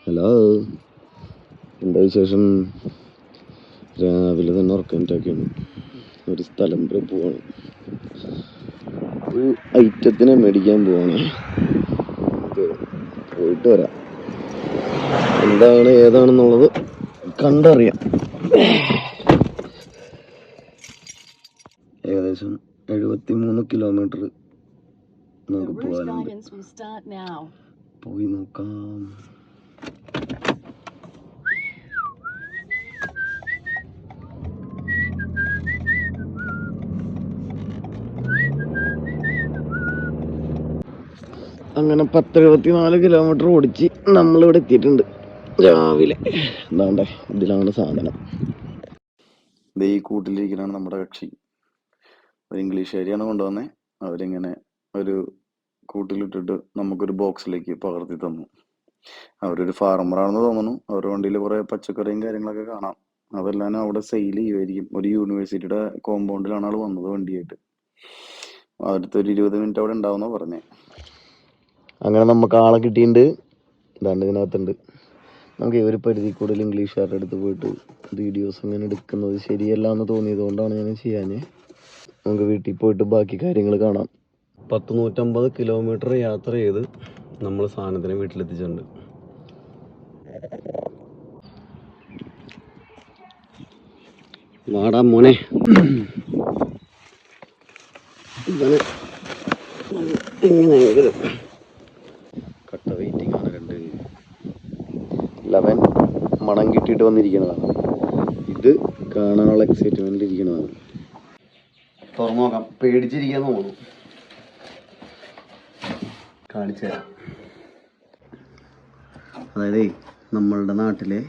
Hello, എന്താ വിശേഷം? രാവിലെ തന്നെ ഉറക്കമിട്ടൊക്കെയാണ്. ഒരു സ്ഥലം വരെ പോവാണ്. ഒരു ഐറ്റത്തിനെ മേടിക്കാൻ പോവാണ്. പോയിട്ട് വരാം. എന്താണ് ഏതാണെന്നുള്ളത് കണ്ടറിയാം. ഏകദേശം 73 കിലോമീറ്റർ നമുക്ക് പോകാനുണ്ട്. പോയി നോക്കാം. അങ്ങനെ 74 കിലോമീറ്റർ ഓടിച്ച് നമ്മളിവിടെ എത്തിയിട്ടുണ്ട് രാവിലെ. എന്താണ്ടേ ഇതിലാണ് സാധനം. ഈ കൂട്ടിലിരിക്കലാണ് നമ്മുടെ കക്ഷി. ഒരു ഇംഗ്ലീഷുകാരിയാണ് കൊണ്ടുവന്നത്. അവരിങ്ങനെ ഒരു കൂട്ടിലിട്ടിട്ട് നമുക്കൊരു ബോക്സിലേക്ക് പകർത്തി തന്നു. അവരൊരു ഫാർമറാണെന്ന് തോന്നുന്നു. അവരുടെ വണ്ടിയിൽ കുറെ പച്ചക്കറിയും കാര്യങ്ങളൊക്കെ കാണാം. അതെല്ലാം അവിടെ സെയിൽ ചെയ്യുമായിരിക്കും. ഒരു യൂണിവേഴ്സിറ്റിയുടെ കോമ്പൗണ്ടിലാണ് ആൾ വന്നത് വണ്ടിയായിട്ട്. അടുത്തൊരു 20 മിനിറ്റ് അവിടെ ഉണ്ടാവുന്ന പറഞ്ഞേ. അങ്ങനെ നമുക്ക് ആളെ കിട്ടിയിട്ടുണ്ട്. ഇതാണ്ട് ഇതിനകത്തുണ്ട്. നമുക്ക് ഒരു പരിധി കൂടുതൽ ഇംഗ്ലീഷുകാരുടെ അടുത്ത് പോയിട്ട് വീഡിയോസ് അങ്ങനെ എടുക്കുന്നത് ശരിയല്ല എന്ന് തോന്നിയത് കൊണ്ടാണ് ഞാൻ ചെയ്യാഞ്ഞേ. നമുക്ക് വീട്ടിൽ പോയിട്ട് ബാക്കി കാര്യങ്ങൾ കാണാം. 150 കിലോമീറ്റർ യാത്ര ചെയ്ത് നമ്മൾ സാധനത്തിന് വീട്ടിലെത്തിച്ചിട്ടുണ്ട്. വാടാ മോനെ. എങ്ങനെയെങ്കിലും കട്ട വെയിറ്റിംഗ് ആണ്. 11 മണം കിട്ടിയിട്ട് വന്നിരിക്കുന്നതാണ്. ഇത് കാണാനുള്ള എക്സൈറ്റ്മെന്റിൽ ഇരിക്കുന്നതാണ്. തുറന്നു നോക്കാം. പേടിച്ചിരിക്കാന്ന് തോന്നുന്നു. കാണിച്ചു തരാം. അതായത് നമ്മളുടെ നാട്ടിലെ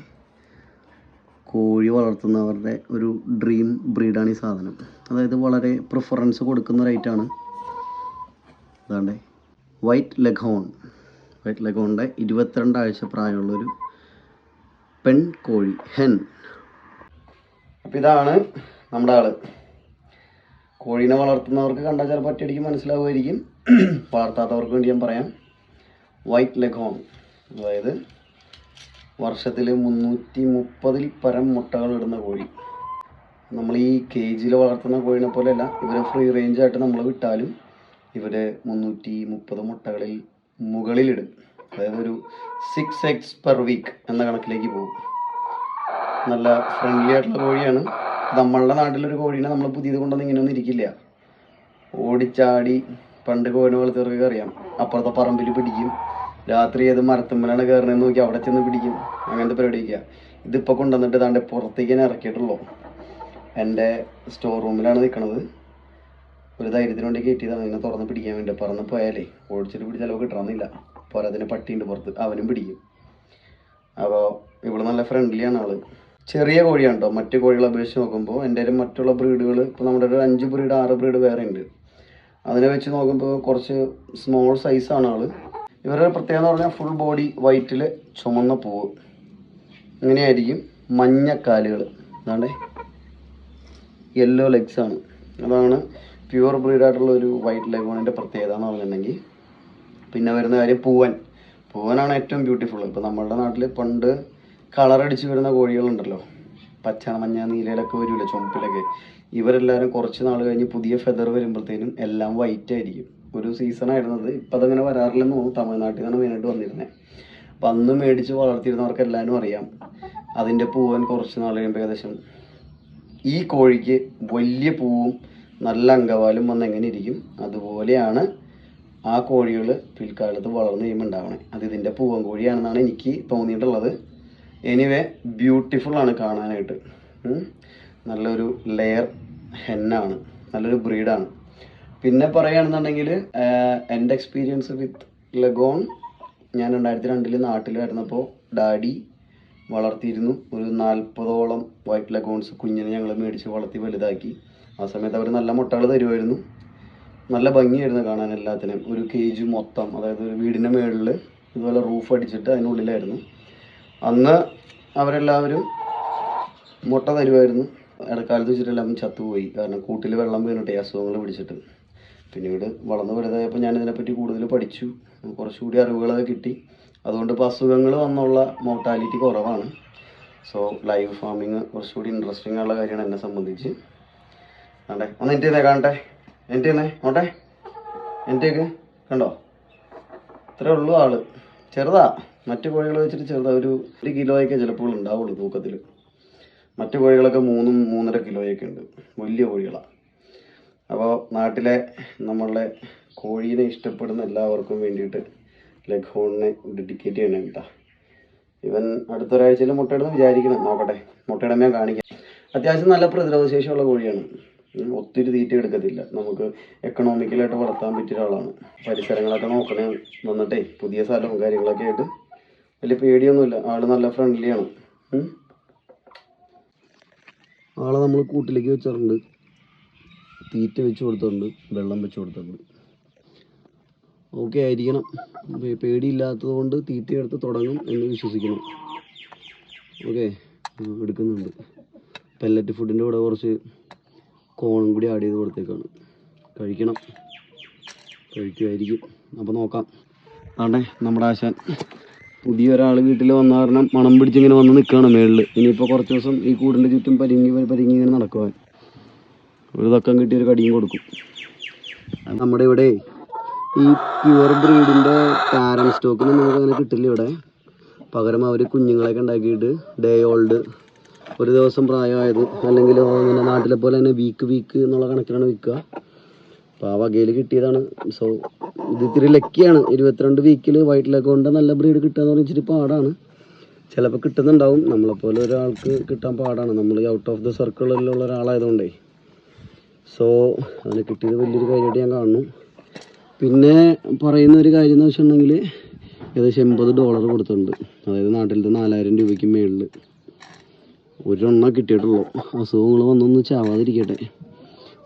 കോഴി വളർത്തുന്നവരുടെ ഒരു ഡ്രീം ബ്രീഡാണ് ഈ സാധനം. അതായത് വളരെ പ്രിഫറൻസ് കൊടുക്കുന്ന ഒരു ഐറ്റമാണ്. അതാണ്ട് വൈറ്റ് ലെഗോൺ. വൈറ്റ് ലെഗോണിൻ്റെ 22 ആഴ്ച പ്രായമുള്ളൊരു പെൺ കോഴി, ഹെൻ. അപ്പം ഇതാണ് നമ്മുടെ ആള്. കോഴീനെ വളർത്തുന്നവർക്ക് കണ്ടാൽ ചിലപ്പോൾ ഒറ്റയടിക്ക് മനസ്സിലാവുമായിരിക്കും. വളർത്താത്തവർക്ക് വേണ്ടി ഞാൻ പറയാം. വൈറ്റ് ലെഗോൺ അതായത് വർഷത്തിൽ 330-ൽ പരം മുട്ടകൾ ഇടുന്ന കോഴി. നമ്മൾ ഈ കേജിൽ വളർത്തുന്ന കോഴിനെ പോലെയല്ല. ഇവരെ ഫ്രീ റേഞ്ച് ആയിട്ട് നമ്മൾ വിട്ടാലും ഇവർ 330 മുട്ടകളിൽ മുകളിലിടും. അതായത് ഒരു 6 eggs per week എന്ന കണക്കിലേക്ക് പോകും. നല്ല ഫ്രണ്ട്ലി ആയിട്ടുള്ള കോഴിയാണ്. നമ്മളുടെ നാട്ടിലൊരു കോഴീനെ നമ്മൾ പുതിയത് കൊണ്ടൊന്നും ഇങ്ങനെയൊന്നും ഇരിക്കില്ല. ഓടിച്ചാടി പണ്ട് കോഴിനെ വളർത്തിയവർക്ക് അറിയാം. അപ്പുറത്തെ പറമ്പിൽ പിടിക്കും. രാത്രി ഏത് മരത്തുമ്മലാണ് കയറണമെന്ന് നോക്കി അവിടെ ചെന്ന് പിടിക്കും. അങ്ങനത്തെ പരിപാടിയൊക്കെയാണ്. ഇതിപ്പോൾ കൊണ്ടുവന്നിട്ട് താണ്ടെ പുറത്തേക്ക് തന്നെ ഇറക്കിയിട്ടുള്ളൂ. എൻ്റെ സ്റ്റോർ റൂമിലാണ് നിൽക്കണത്. ഒരു ധൈര്യത്തിന് വേണ്ടി കയറ്റിയതാണ്. ഇതിനെ തുറന്ന് പിടിക്കാൻ വേണ്ടി. പറന്ന് പോയാലേ ഓടിച്ചിട്ട് പിടിച്ചാലോ കിട്ടണമെന്നില്ല. പോരാതിന് പട്ടിയുണ്ട് പുറത്ത്, അവനും പിടിക്കും. അപ്പോൾ ഇവിടെ നല്ല ഫ്രണ്ട്ലിയാണ് ആള്. ചെറിയ കോഴിയാണ് കേട്ടോ. മറ്റു കോഴികളെ അപേക്ഷിച്ച് നോക്കുമ്പോൾ എൻ്റെ മറ്റുള്ള ബ്രീഡുകൾ ഇപ്പോൾ നമ്മുടെ ഒരു 5 ബ്രീഡ് 6 ബ്രീഡ് വേറെ ഉണ്ട്. അതിനെ വെച്ച് നോക്കുമ്പോൾ കുറച്ച് സ്മോൾ സൈസാണ് ആള്. ഇവരുടെ പ്രത്യേകത എന്ന് പറഞ്ഞാൽ ഫുൾ ബോഡി വൈറ്റിൽ ചുമന്ന പൂവ് ഇങ്ങനെയായിരിക്കും. മഞ്ഞക്കാലുകൾ. അതാണ്ട് യെല്ലോ ലെഗ്സ് ആണ്. അതാണ് പ്യുവർ ബ്രീഡായിട്ടുള്ള ഒരു വൈറ്റ് ലെഗോണിൻ്റെ പ്രത്യേകത എന്ന് പറഞ്ഞിട്ടുണ്ടെങ്കിൽ. പിന്നെ വരുന്ന കാര്യം പൂവനാണ് ഏറ്റവും ബ്യൂട്ടിഫുൾ. ഇപ്പോൾ നമ്മളുടെ നാട്ടിൽ പണ്ട് കളറടിച്ച് വരുന്ന കോഴികളുണ്ടല്ലോ, പച്ച മഞ്ഞ നീലയിലൊക്കെ വരില്ല, ചുമപ്പിലൊക്കെ. ഇവരെല്ലാവരും കുറച്ച് നാൾ കഴിഞ്ഞ് പുതിയ ഫെദർ വരുമ്പോഴത്തേനും എല്ലാം വൈറ്റ് ആയിരിക്കും. ഒരു സീസൺ ആയിരുന്നത്. ഇപ്പം അതങ്ങനെ വരാറില്ലെന്ന് തോന്നുന്നു. തമിഴ്നാട്ടിൽ നിന്നാണ് മെയിനായിട്ട് വന്നിരുന്നത്. അപ്പം അന്ന് മേടിച്ച് വളർത്തിയിരുന്നവർക്ക് എല്ലാവരും അറിയാം. അതിൻ്റെ പൂവൻ കുറച്ച് നാൾ കഴിയുമ്പോൾ ഏകദേശം ഈ കോഴിക്ക് വലിയ പൂവും നല്ല അങ്കവാലും വന്ന് എങ്ങനെ ഇരിക്കും അതുപോലെയാണ് ആ കോഴികൾ പിൽക്കാലത്ത് വളർന്നു കഴിയുമ്പോൾ ഉണ്ടാവണേ. അത് ഇതിൻ്റെ പൂവൻ കോഴിയാണെന്നാണ് എനിക്ക് തോന്നിയിട്ടുള്ളത്. എനിവേ ബ്യൂട്ടിഫുള്ളാണ് കാണാനായിട്ട്. നല്ലൊരു ലെയർ ഹെന്നാണ്. നല്ലൊരു ബ്രീഡാണ്. പിന്നെ പറയുകയാണെന്നുണ്ടെങ്കിൽ എൻ്റെ എക്സ്പീരിയൻസ് വിത്ത് ലെഗോൺ, ഞാൻ 2002 നാട്ടിൽ വരുന്നപ്പോൾ ഡാഡി വളർത്തിയിരുന്നു. ഒരു 40ഓളം വൈറ്റ് ലെഗോൺസ് കുഞ്ഞിനെ ഞങ്ങൾ മേടിച്ച് വളർത്തി വലുതാക്കി. ആ സമയത്ത് അവർ നല്ല മുട്ടകൾ തരുമായിരുന്നു. നല്ല ഭംഗിയായിരുന്നു കാണാൻ എല്ലാത്തിനും. ഒരു കേജ് മൊത്തം, അതായത് ഒരു വീടിൻ്റെ മുകളിൽ ഇതുപോലെ റൂഫ് അടിച്ചിട്ട് അതിനുള്ളിലായിരുന്നു. അന്ന് അവരെല്ലാവരും മുട്ട തരുമായിരുന്നു. ഇടക്കാലത്ത് വെച്ചിട്ടെല്ലാം ചത്തുപോയി. കാരണം കൂട്ടിൽ വെള്ളം വീണിട്ട് അസുഖങ്ങൾ പിടിച്ചിട്ട്. പിന്നീട് വളർന്ന് വലുതായപ്പോൾ ഞാനിതിനെപ്പറ്റി കൂടുതൽ പഠിച്ചു. കുറച്ചുകൂടി അറിവുകളൊക്കെ കിട്ടി. അതുകൊണ്ട് ഇപ്പോൾ അസുഖങ്ങൾ വന്നുള്ള മോർട്ടാലിറ്റി കുറവാണ്. സോ ലൈവ് ഫാമിങ് കുറച്ചുകൂടി ഇൻട്രസ്റ്റിംഗ് ഉള്ള കാര്യമാണ് എന്നെ സംബന്ധിച്ച്. കണ്ടേ, ഒന്ന് എൻ്റെ തന്നെ കാണട്ടെ, എൻ്റെ തന്നെ നോട്ടെ, എൻ്റെയൊക്കെ കണ്ടോ, ഇത്രേ ഉള്ളൂ ആള്. ചെറുതാ, മറ്റു കോഴികൾ വെച്ചിട്ട് ചെറുതാ. ഒരു കിലോയൊക്കെ ചിലപ്പോൾ ഉണ്ടാവുള്ളൂ തൂക്കത്തിൽ. മറ്റു കോഴികളൊക്കെ 3-3.5 കിലോയൊക്കെ ഉണ്ട്, വലിയ കോഴികളാണ്. അപ്പോൾ നാട്ടിലെ നമ്മളുടെ കോഴീനെ ഇഷ്ടപ്പെടുന്ന എല്ലാവർക്കും വേണ്ടിയിട്ട് ലെഗ് ഹോണിനെ ഡെഡിക്കേറ്റ് ചെയ്യണം കേട്ടോ. ഇവൻ അടുത്തൊരാഴ്ചയിൽ മുട്ടയിടുന്ന് വിചാരിക്കണം, നോക്കട്ടെ. മുട്ടയിടുമ്പോൾ ഞാൻ കാണിക്കാം. അത്യാവശ്യം നല്ല പ്രതിരോധശേഷിയുള്ള കോഴിയാണ്. ഒത്തിരി തീറ്റ എടുക്കത്തില്ല, നമുക്ക് എക്കണോമിക്കലായിട്ട് വളർത്താൻ പറ്റിയ ഒരാളാണ്. പരിസരങ്ങളൊക്കെ നോക്കണേ വന്നിട്ടേ, പുതിയ സ്ഥലവും കാര്യങ്ങളൊക്കെ ആയിട്ട് വലിയ പേടിയൊന്നുമില്ല. ആള് നല്ല ഫ്രണ്ട്ലിയാണ്. ആളെ നമ്മൾ കൂട്ടിലേക്ക് വെച്ചിട്ടുണ്ട്, തീറ്റ വെച്ച് കൊടുത്തിട്ടുണ്ട്, വെള്ളം വെച്ച് കൊടുത്തിട്ടുണ്ട്. ഓക്കെ ആയിരിക്കണം. പേടിയില്ലാത്തത് കൊണ്ട് തീറ്റ എടുത്ത് തുടങ്ങും എന്ന് വിശ്വസിക്കണം. ഓക്കെ, എടുക്കുന്നുണ്ട്. പെല്ലറ്റ് ഫുഡിൻ്റെ കൂടെ കുറച്ച് കോണും കൂടി ആഡ് ചെയ്ത് കൊടുത്തേക്കാണ്. കഴിക്കുമായിരിക്കും. അപ്പോൾ നോക്കാം. ആണ്ടേ നമ്മുടെ ആശാൻ പുതിയൊരാൾ വീട്ടിൽ വന്ന കാരണം മണം പിടിച്ചിങ്ങനെ വന്ന് നിൽക്കുകയാണ് മേളിൽ. ഇനിയിപ്പോൾ കുറച്ച് ദിവസം ഈ കൂടിൻ്റെ ചുറ്റും പരിങ്ങി ഇങ്ങനെ നടക്കുവാൻ. ഒരു തക്കം കിട്ടിയൊരു കടിയും കൊടുക്കും. നമ്മുടെ ഇവിടെ ഈ പ്യുവർ ബ്രീഡിൻ്റെ പാരൻ സ്റ്റോക്കിന് നമുക്ക് അങ്ങനെ കിട്ടില്ല ഇവിടെ. പകരം അവർ കുഞ്ഞുങ്ങളെയൊക്കെ ഉണ്ടാക്കിയിട്ട് ഡേ ഓൾഡ്, ഒരു ദിവസം പ്രായമായത്, അല്ലെങ്കിൽ ഇങ്ങനെ നാട്ടിലെ പോലെ തന്നെ വീക്ക് എന്നുള്ള കണക്കിലാണ് വിൽക്കുക. അപ്പോൾ ആ വകയിൽ കിട്ടിയതാണ്. സോ ഇത് ഇത്തിരി ലക്കിയാണ്. 22 വീക്കിൽ വൈറ്റ് ലെഗ് കൊണ്ട് നല്ല ബ്രീഡ് കിട്ടുക എന്ന് പറഞ്ഞിട്ട് പാടാണ്. ചിലപ്പോൾ കിട്ടുന്നുണ്ടാവും, നമ്മളെപ്പോലെ ഒരാൾക്ക് കിട്ടാൻ പാടാണ്. നമ്മൾ ഔട്ട് ഓഫ് ദ സർക്കിളിലുള്ള ഒരാളായതുകൊണ്ടേ. സോ അതിന് കിട്ടിയത് വലിയൊരു കാര്യമായിട്ട് ഞാൻ കാണുന്നു. പിന്നെ പറയുന്ന ഒരു കാര്യം എന്ന് വെച്ചിട്ടുണ്ടെങ്കിൽ ഏകദേശം $80 കൊടുത്തിട്ടുണ്ട്. അതായത് നാട്ടിലത്തെ 4000 രൂപയ്ക്ക് മേളിൽ. ഒരെണ്ണം കിട്ടിയിട്ടുള്ളൂ. അസുഖങ്ങൾ വന്നൊന്ന് ചാവാതിരിക്കട്ടെ,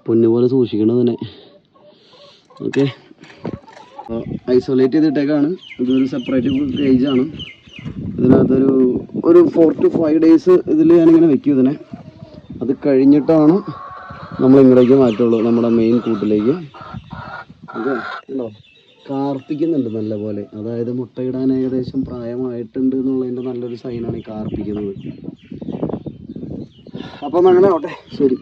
പൊന്നുപോലെ സൂക്ഷിക്കണതിനെ. Okay, isolate ചെയ്തിട്ടേക്കാണ്. ഇതൊരു സെപ്പറേറ്റ് കേജാണ്. ഇതിനകത്തൊരു 4 to 5 ഡേയ്സ് ഇതിൽ ഞാനിങ്ങനെ വെക്കും ഇതിനെ. അത് കഴിഞ്ഞിട്ടാണ് നമ്മൾ ഇങ്ങോട്ടേക്ക് മാറ്റുള്ളൂ, നമ്മുടെ മെയിൻ കൂട്ടിലേക്ക്. ഓക്കെ, ഉണ്ടോ, കാർപ്പിക്കുന്നുണ്ട് നല്ല പോലെ. അതായത് മുട്ടയിടാൻ ഏകദേശം പ്രായമായിട്ടുണ്ട് എന്നുള്ളതിൻ്റെ നല്ലൊരു സൈനാണ് ഈ കാർപ്പിക്കുന്നത്. അപ്പം അങ്ങനെ ആവട്ടെ, ശരി.